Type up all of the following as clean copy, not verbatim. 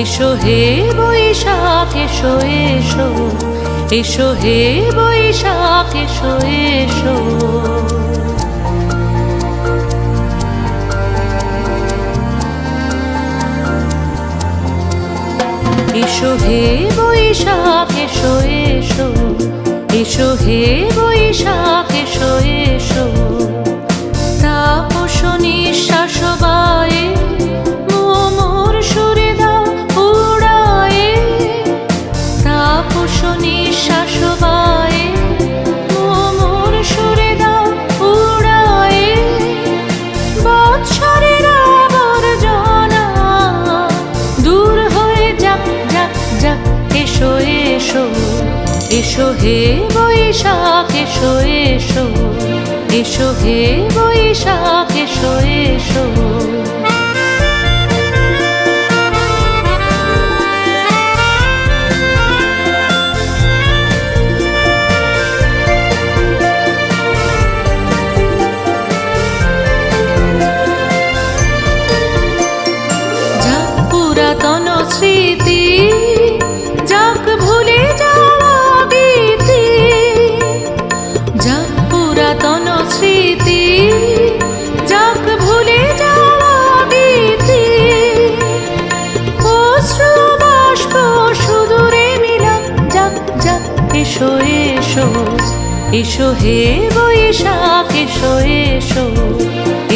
এসো হে বৈশাখ এসো এসো, এসো হে বৈশাখ এসো এসো। এসো হে বৈশাখ এসো এসো, এসো হে বৈশাখ এসো এসো। তাপস নিঃশ্বাস বায়ে মোর সুরে দাও উড়ায়ে, তাপস নিঃশ্বাস বায়ে মোর সুরে দাও উড়ায়ে। বৎসরের আবর্জনা দূর হয়ে যাক যাক যাক। এসো এসো, এসো হে বৈশাখ এসো এসো, এসো হে বৈশাখ এসো এসো। যাক পুরাতন স্মৃতি, যাক ভুলে যাওয়া গীতি, যাক পুরাতন স্মৃতি, যাক ভুলে যাওয়া গীতি। অশ্রু বাষ্প সুদূরে মিলাক যাক যাক। এসো এসো, এসো হে বৈশাখ এসো এসো,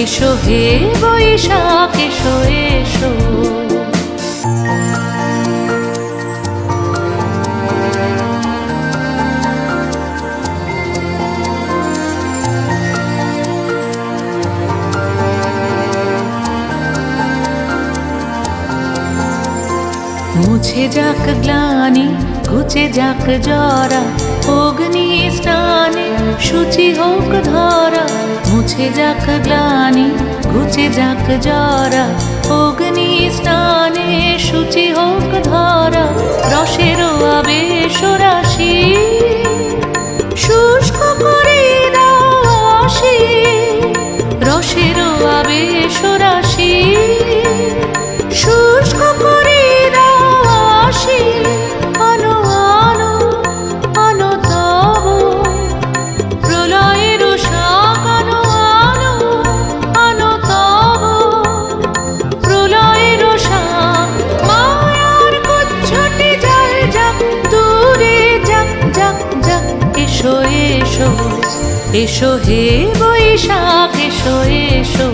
এসো হে বৈশাখ এসো এসো। মুছে যাক গ্লানি, ঘুচে যাক জরা, অগ্নি স্নানে শুচি হোক ধরা। মুছে যাক গ্লানি, ঘুচে যাক জরা, অগ্নি স্নানে শুচি হোক ধরা। রসের আবেশ রাশি শুষ্ক করে দাও আসি, রসের আবেশ রাশি শুষ্ক করে দাও আসি। আনো আনো আনো তব প্রলয়ের শাক, আনো আনো আনো তব প্রলয়ের শাক। মায়ার কুচ্ছটে জল যাক দূরে যাক যাক যাক। এসো এসো, এসো হে বৈশাখ এসো এসো,